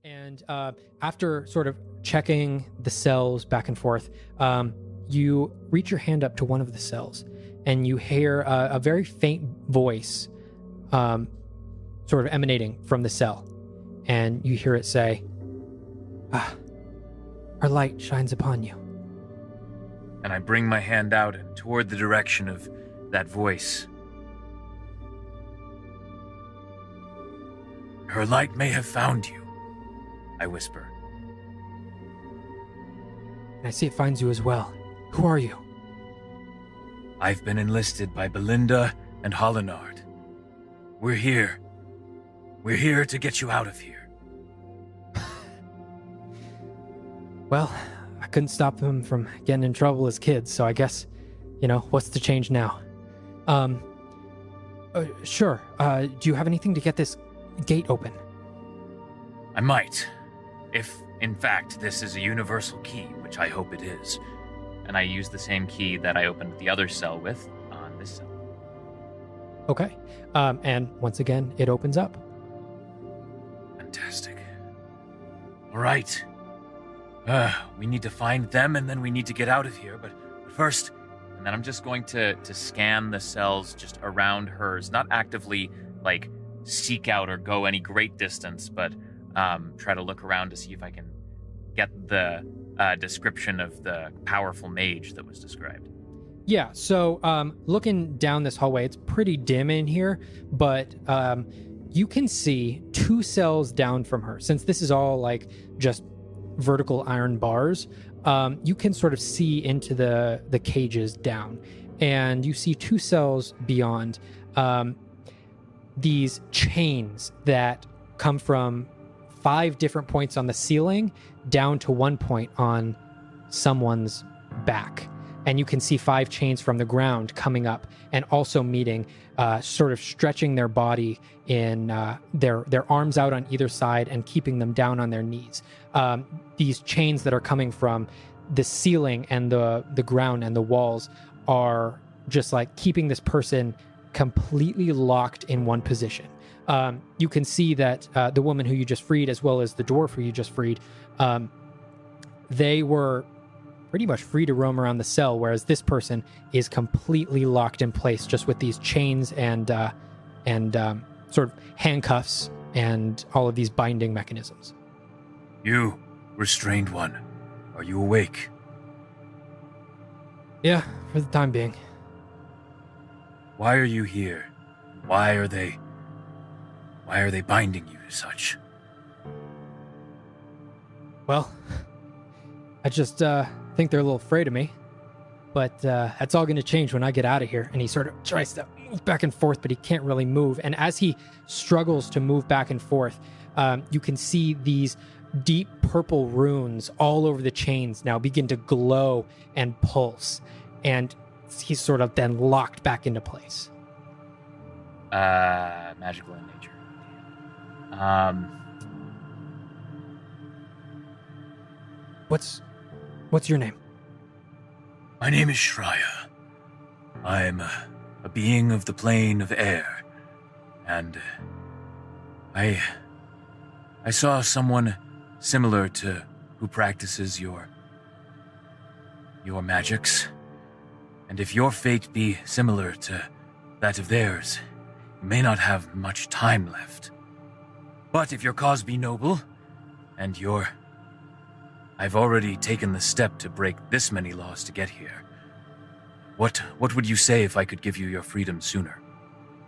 And after sort of checking the cells back and forth, you reach your hand up to one of the cells and you hear a very faint voice sort of emanating from the cell. And you hear it say, our light shines upon you. And I bring my hand out and toward the direction of that voice. Her light may have found you, I whisper. And I see it finds you as well. Who are you? I've been enlisted by Belinda and Hollinard. We're here. We're here to get you out of here. Well, I couldn't stop them from getting in trouble as kids, so I guess, what's the change now? Sure. Do you have anything to get this gate open? I might. If, in fact, this is a universal key, which I hope it is. And I use the same key that I opened the other cell with on this cell. Okay. And once again, it opens up. Fantastic. All right. We need to find them, and then we need to get out of here. But first, and then I'm just going to scan the cells just around hers. Not actively, seek out or go any great distance, but try to look around to see if I can get the description of the powerful mage that was described. Yeah, so looking down this hallway, it's pretty dim in here, but you can see 2 cells down from her. Since this is all just vertical iron bars, you can sort of see into the cages down, and you see 2 cells beyond these chains that come from 5 different points on the ceiling down to 1 point on someone's back. And you can see 5 chains from the ground coming up and also meeting, sort of stretching their body in their arms out on either side and keeping them down on their knees. These chains that are coming from the ceiling and the ground and the walls are just keeping this person completely locked in one position. You can see that the woman who you just freed, as well as the dwarf who you just freed, they were pretty much free to roam around the cell, whereas this person is completely locked in place just with these chains and sort of handcuffs and all of these binding mechanisms. You, restrained one, are you awake? Yeah, for the time being. Why are you here? Why are they binding you to such? Well, I just think they're a little afraid of me, but that's all going to change when I get out of here. And he sort of tries to move back and forth, but he can't really move. And as he struggles to move back and forth, you can see these deep purple runes all over the chains now begin to glow and pulse. And he's sort of then locked back into place. Magical in nature. What's your name? My name is Shreya. I'm a being of the plane of air, and I saw someone similar to who practices your magics, and if your fate be similar to that of theirs, you may not have much time left. But if your cause be noble, and I've already taken the step to break this many laws to get here. What would you say if I could give you your freedom sooner?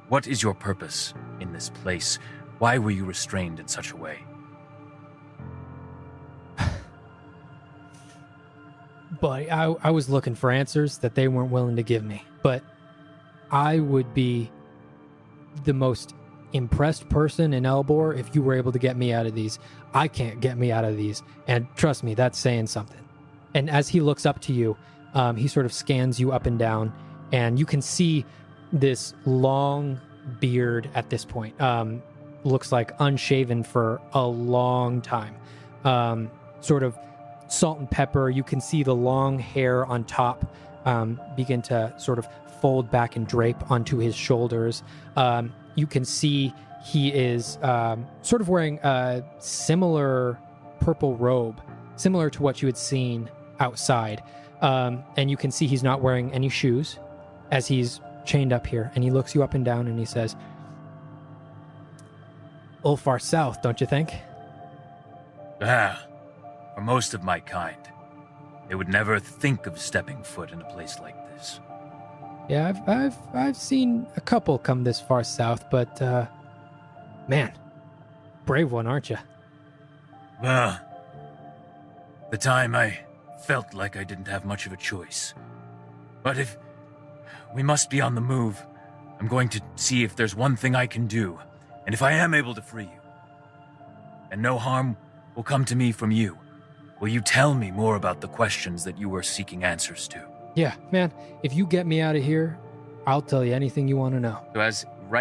What is your purpose in this place? Why were you restrained in such a way? But I was looking for answers that they weren't willing to give me. But I would be the most impressed person in Elbor if you were able to get me out of these. I can't get me out of these. And trust me, that's saying something. And as he looks up to you, he sort of scans you up and down, and you can see this long beard at this point. Looks like unshaven for a long time. Sort of salt and pepper. You can see the long hair on top begin to sort of fold back and drape onto his shoulders. You can see he is sort of wearing a similar purple robe, similar to what you had seen outside. And you can see he's not wearing any shoes as he's chained up here. And he looks you up and down and he says, "Ulfar South, don't you think?" For most of my kind, they would never think of stepping foot in a place like this. Yeah, I've seen a couple come this far south, but man, brave one, aren't you? The time I felt like I didn't have much of a choice. But if we must be on the move, I'm going to see if there's one thing I can do, and if I am able to free you, and no harm will come to me from you, will you tell me more about the questions that you were seeking answers to? Yeah, man, if you get me out of here, I'll tell you anything you want to know. So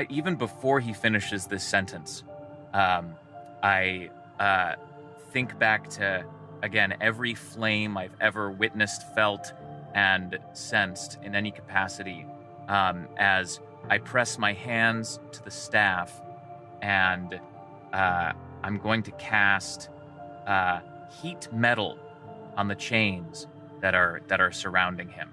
even before he finishes this sentence, I think back to, again, every flame I've ever witnessed, felt, and sensed in any capacity, as I press my hands to the staff, and I'm going to cast heat metal on the chains that are surrounding him.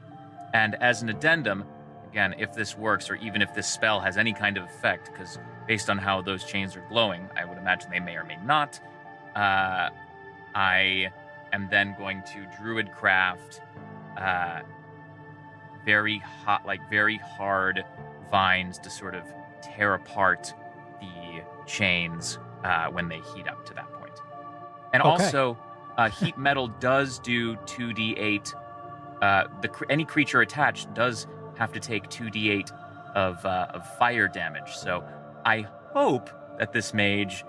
And as an addendum, again, if this works, or even if this spell has any kind of effect, because based on how those chains are glowing, I would imagine they may or may not, I am then going to druid craft very hard vines to sort of tear apart the chains when they heat up to that point. And Okay. also, heat metal does do 2d8. Any creature attached does have to take 2d8 of fire damage. So I hope that this mage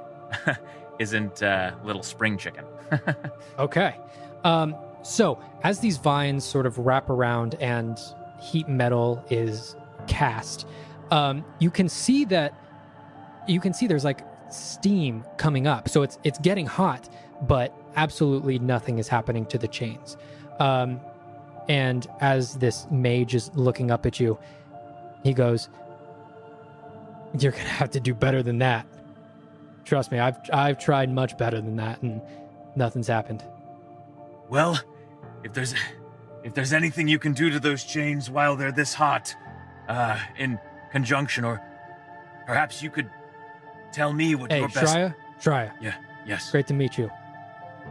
isn't little spring chicken. Okay. So as these vines sort of wrap around and heat metal is cast, you can see there's like steam coming up. So it's getting hot, but absolutely nothing is happening to the chains. And as this mage is looking up at you, he goes, "You're gonna have to do better than that. Trust me, I've tried much better than that, and nothing's happened." Well, if there's anything you can do to those chains while they're this hot, in conjunction, or perhaps you could tell me what Hey, your best... Shreya, Yeah, yes. great to meet you.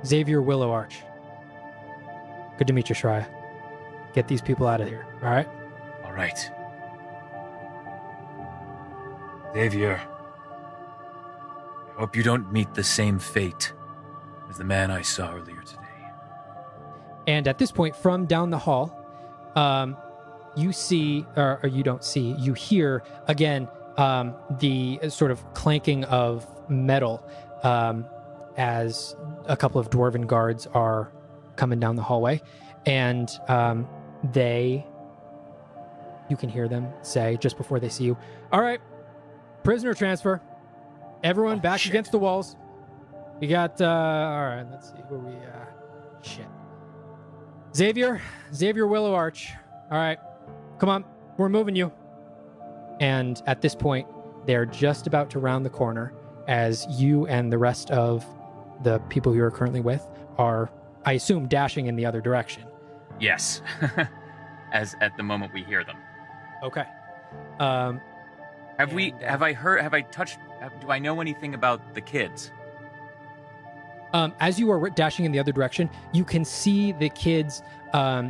Xavier Willow Arch. Good to meet you, Shreya. Get these people out of here, all right? All right. Xavier, I hope you don't meet the same fate as the man I saw earlier today. And at this point, from down the hall, you see, or you don't see, you hear again the sort of clanking of metal as a couple of dwarven guards are coming down the hallway. And you can hear them say just before they see you, "All right, prisoner transfer. Everyone back shit. against the walls. We got, all right, let's see where we, shit. Xavier Willow Arch. All right, come on, we're moving you." And at this point, they're just about to round the corner as you and the rest of the people you're currently with are, I assume, dashing in the other direction. Yes. As at the moment we hear them. Okay. Do I know anything about the kids? As you are dashing in the other direction, you can see the kids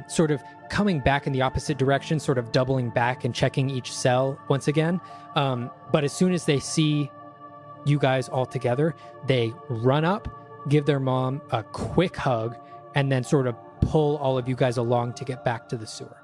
sort of coming back in the opposite direction, sort of doubling back and checking each cell once again. But as soon as they see you guys all together, they run up, give their mom a quick hug, and then sort of pull all of you guys along to get back to the sewer.